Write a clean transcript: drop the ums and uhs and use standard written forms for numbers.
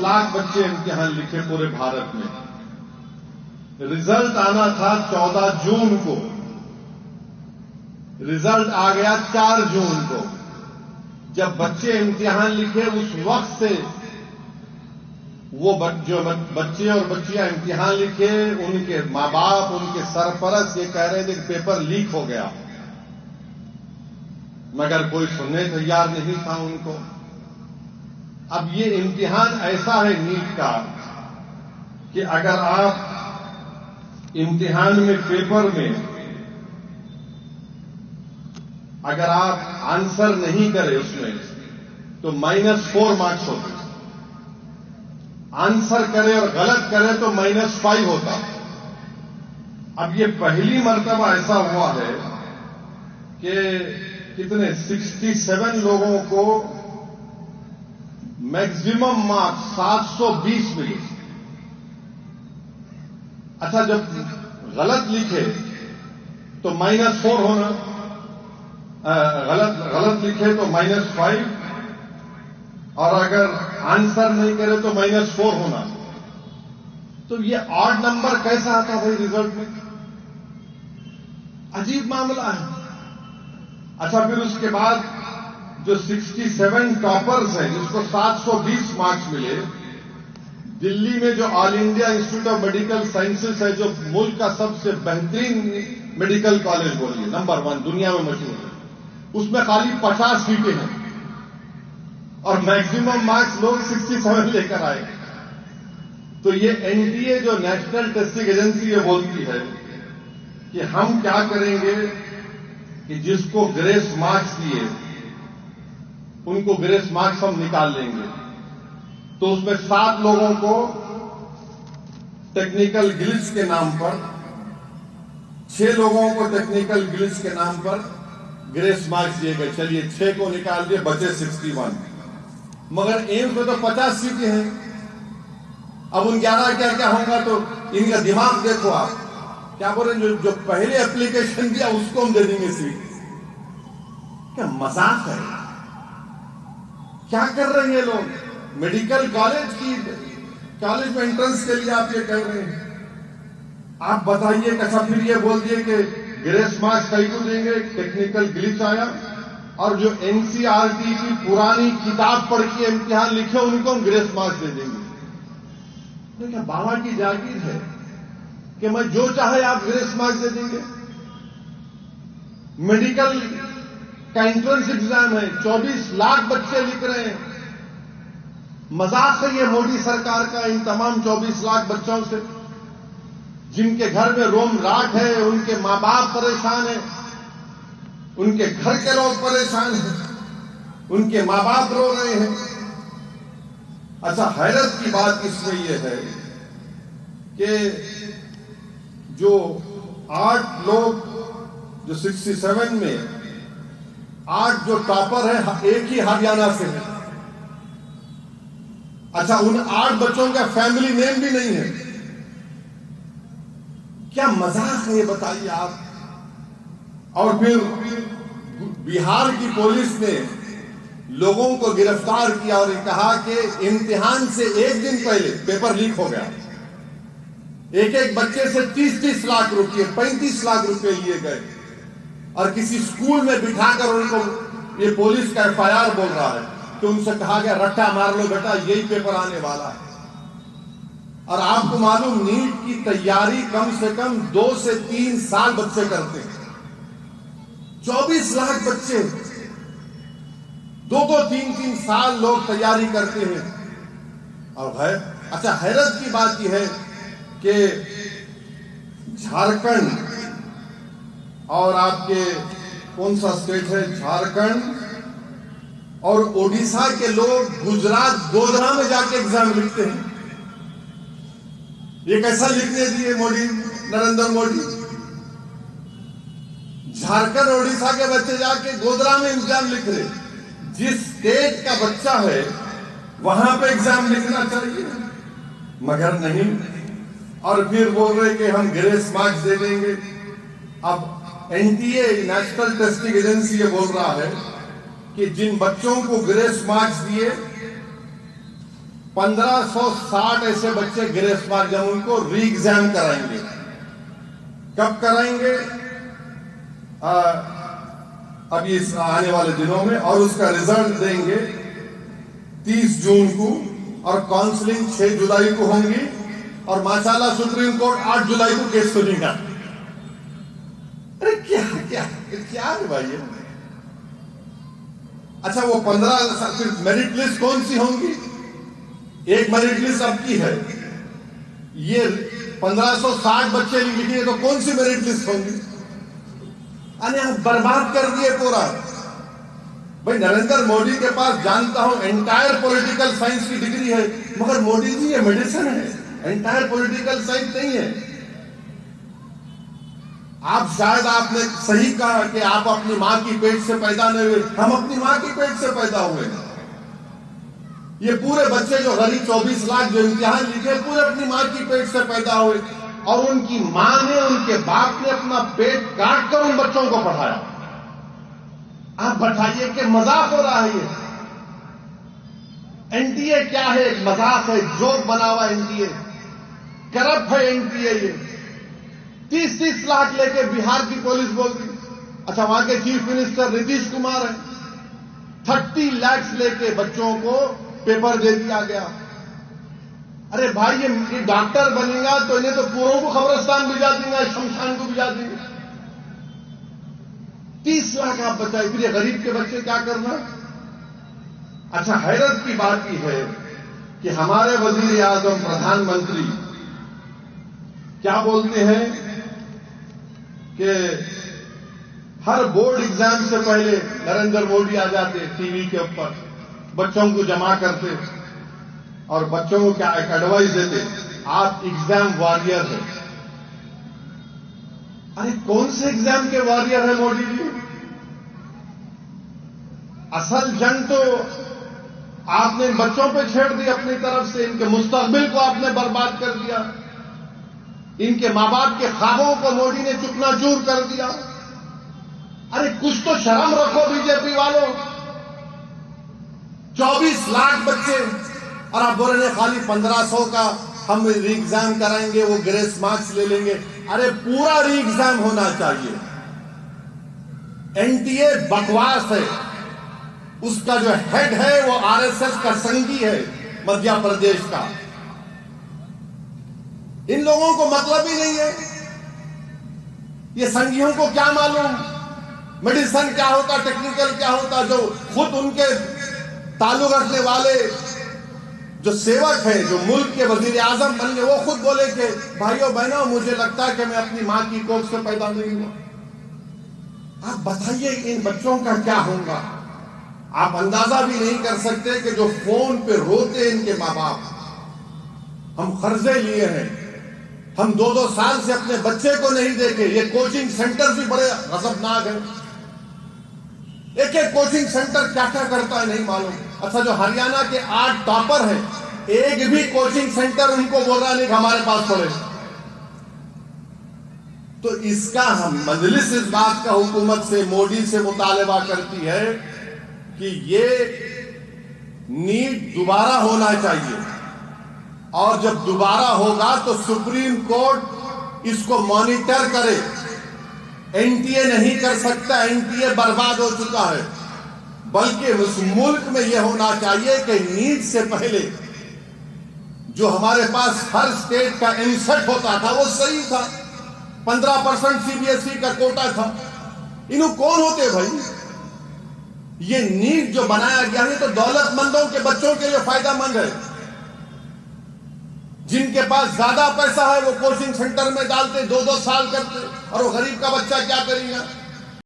लाख बच्चे इम्तिहान लिखे पूरे भारत में। रिजल्ट आना था 14 जून को, रिजल्ट आ गया 4 जून को। जब बच्चे इम्तिहान लिखे उस वक्त से वो जो बच्चे और बच्चियां इम्तिहान लिखे, उनके मां बाप, उनके सरपरस्त ये कह रहे थे कि पेपर लीक हो गया, मगर कोई सुनने तैयार नहीं था उनको। अब ये इम्तिहान ऐसा है नीट का कि अगर आप इम्तिहान में, पेपर में अगर आप आंसर नहीं करें उसमें तो -4 मार्क्स होते, आंसर करें और गलत करें तो -5 होता। अब ये पहली मर्तबा ऐसा हुआ है कि कितने 67 लोगों को मैक्सिमम मार्क्स 720 मिले। अच्छा, जब गलत लिखे तो -4 होना, गलत लिखे तो -5, और अगर आंसर नहीं करे तो -4 होना। तो ये ऑड नंबर कैसा आता भाई रिजल्ट में? अजीब मामला है। अच्छा, फिर उसके बाद जो 67 टॉपर्स हैं जिसको 720 मार्क्स मिले, दिल्ली में जो all India institute of medical sciences है, जो मुल्क का सबसे बेहतरीन मेडिकल कॉलेज बोलिए, नंबर 1 दुनिया में मशहूर है, उसमें खाली 50 सीटें हैं और मैक्सिमम मार्क्स लोग 67 लेकर आए। तो ये एनटीए जो नेशनल टेस्टिंग एजेंसी ये बोलती है कि हम क्या करेंगे कि जिसको ग्रेस मार्क्स दिए उनको ग्रेस मार्क्स हम निकाल लेंगे। तो उसमें 7 लोगों को टेक्निकल ग्लिच के नाम पर, 6 लोगों को टेक्निकल ग्लिच के नाम पर ग्रेस मार्क्स दिए गए। चलिए 6 को निकाल दिए, बचे 61। मगर एम्स में तो 50 सीटें हैं। अब उन 11 क्या क्या होगा, तो इनका दिमाग देखो आप, क्या बोल रहे हैं, जो पहले एप्लीकेशन दिया उसको हम दे देंगे सीट। क्या मजाक है? क्या कर रहे हैं लोग? मेडिकल कॉलेज में एंट्रेंस के लिए आप ये कह रहे हैं। आप बताइए, अच्छा फिर ये बोल दिए कि ग्रेस मार्क्स कई को देंगे, टेक्निकल ग्लिच आया, और जो एनसीईआरटी की पुरानी किताब पढ़ के इम्तिहान लिखे उनको हम ग्रेस मार्क्स दे देंगे। तो क्या बाबा की जागीर है कि मैं जो चाहे आप ग्रेस मार्क्स दे देंगे? मेडिकल का एंट्रेंस एग्जाम है, 24 लाख बच्चे लिख रहे हैं। मजाक है ये मोदी सरकार का इन तमाम 24 लाख बच्चों से, जिनके घर में रोम राट है, उनके मां बाप परेशान है, उनके घर के लोग परेशान हैं, उनके मां बाप रो रहे हैं। अच्छा, हैरत की बात इसमें यह है कि जो 8 लोग, जो 67 में 8 जो टॉपर है, एक ही हरियाणा से है। अच्छा, उन 8 बच्चों का फैमिली नेम भी नहीं है। क्या मजाक है ये बताइए आप। और फिर बिहार की पुलिस ने लोगों को गिरफ्तार किया और कहा कि इम्तिहान से एक दिन पहले पेपर लीक हो गया। एक बच्चे से 30-30 लाख रुपए, 35 लाख रुपए लिए गए, और किसी स्कूल में बिठाकर उनको, ये पुलिस का FIR बोल रहा है, तो उनसे कहा गया रट्टा मार लो बेटा, यही पेपर आने वाला है। और आपको मालूम, नीट की तैयारी कम से कम 2 से 3 साल बच्चे करते हैं। 24 लाख बच्चे 2-2, 3-3 साल लोग तैयारी करते हैं। और है, अच्छा, हैरत की बात यह है कि झारखंड और आपके कौन सा स्टेट है, झारखंड और ओडिशा के लोग गुजरात गोधरा में जाके एग्जाम लिखते हैं। ये कैसा लिखने दिए मोदी, नरेंद्र मोदी? झारखंड ओडिशा के बच्चे जाके गोधरा में एग्जाम लिख रहे। जिस स्टेट का बच्चा है वहां पे एग्जाम लिखना चाहिए, मगर नहीं। और फिर बोल रहे कि हम ग्रेस मार्क्स दे देंगे। अब एनटीए, नेशनल टेस्टिंग एजेंसी, ये बोल रहा है कि जिन बच्चों को ग्रेस मार्क्स दिए 1560 ऐसे बच्चे ग्रेस मार्क जब उनको री एग्जाम कराएंगे। कब कराएंगे? अभी इस आने वाले दिनों में, और उसका रिजल्ट देंगे 30 जून को, और काउंसलिंग 6 जुलाई को होंगी, और माशाल्लाह सुप्रीम कोर्ट 8 जुलाई को केस सुनेगा। अरे क्या क्या क्या है भाई ये? अच्छा, वो 15 मेरिट लिस्ट कौन सी होंगी? एक मेरिट लिस्ट अब की है, ये 1560 बच्चे लिखे तो कौन सी मेरिट लिस्ट होंगी? अरे आप बर्बाद कर दिए पूरा। भाई नरेंद्र मोदी के पास जानता हूं एंटायर पॉलिटिकल साइंस की डिग्री है, मगर मोदी जी ये मेडिसिन है, एंटायर पॉलिटिकल साइंस नहीं है। आप शायद आपने सही कहा कि आप अपनी मां की पेट से पैदा नहीं हुए, हम अपनी मां की पेट से पैदा हुए। ये पूरे बच्चे जो गरीब 24 लाख जो इम्तिहान लिखे, पूरे अपनी मां की पेट से पैदा हुए, और उनकी मां ने, उनके बाप ने अपना पेट काट कर उन बच्चों को पढ़ाया। आप बताइए कि मजाक हो रहा है ये? एनटीए क्या है? मजाक है, जोक बना हुआ एनटीए, करप्ट है एनटीए। ये 30-30 लाख लेके बिहार की पुलिस बोलती। अच्छा, वहां के चीफ मिनिस्टर नीतीश कुमार है, 30 लाख लेके बच्चों को पेपर दे दिया गया। अरे भाई, ये डॉक्टर बनेगा तो इन्हें तो पूरों को कब्रिस्तान भिजा देंगे, शमशान को भिजा देंगे। 30 लाख आप बताइए, फिर ये गरीब के बच्चे क्या करना? अच्छा, हैरत की बात यह है कि हमारे वजीर आजम, प्रधानमंत्री क्या बोलते हैं कि हर बोर्ड एग्जाम से पहले नरेंद्र मोदी आ जाते टीवी के ऊपर, बच्चों को जमा करते और बच्चों को क्या एक एडवाइस देते, आप एग्जाम वॉरियर हैं। अरे कौन से एग्जाम के वॉरियर है मोदी जी? असल जंग तो आपने बच्चों पे छेड़ दी अपनी तरफ से, इनके मुस्तकबिल को आपने बर्बाद कर दिया, इनके मां बाप के ख्वाबों को मोदी ने चुकनाचूर कर दिया। अरे कुछ तो शर्म रखो बीजेपी वालों। 24 लाख बच्चे, और आप बोल रहे हैं खाली 1500 का हम री एग्जाम कराएंगे, वो ग्रेस मार्क्स ले लेंगे। अरे पूरा री एग्जाम होना चाहिए। एनटीए बकवास है, उसका जो हेड है वो आरएसएस का संगी है मध्य प्रदेश का। इन लोगों को मतलब ही नहीं है। ये संगियों को क्या मालूम मेडिसिन क्या होता, टेक्निकल क्या होता? जो खुद उनके ताल्लुक रखने वाले जो सेवक हैं, जो मुल्क के वजीर आजम बन गए, वो खुद बोले कि भाइयों बहनों, मुझे लगता है कि मैं अपनी मां की कोख से पैदा नहीं हुआ। आप बताइए इन बच्चों का क्या होगा? आप अंदाजा भी नहीं कर सकते कि जो फोन पे रोते इनके मां बाप, हम कर्जे लिए हैं, हम 2-2 साल से अपने बच्चे को नहीं देखे। ये कोचिंग सेंटर भी बड़े गजबनाक है, एक एक कोचिंग सेंटर क्या क्या करता है नहीं मालूम। अच्छा, जो हरियाणा के 8 टॉपर हैं, एक भी कोचिंग सेंटर उनको बोल रहा नहीं कि हमारे पास पढ़े। तो इसका हम मजलिस इस बात का हुकूमत से, मोदी से मुतालबा करती है कि ये नीट दोबारा होना चाहिए, और जब दोबारा होगा तो सुप्रीम कोर्ट इसको मॉनिटर करे। एनटीए नहीं कर सकता, एनटीए बर्बाद हो चुका है। बल्कि उस मुल्क में यह होना चाहिए कि नीट से पहले जो हमारे पास हर स्टेट का एमसेट होता था वो सही था, 15% सीबीएसई का कोटा था। इन्हों कौन होते भाई? ये नीट जो बनाया गया है तो दौलतमंदों के बच्चों के लिए फायदेमंद है। जिनके पास ज्यादा पैसा है वो कोचिंग सेंटर में डालते, 2-2 साल करते, और वो गरीब का बच्चा क्या करेगा?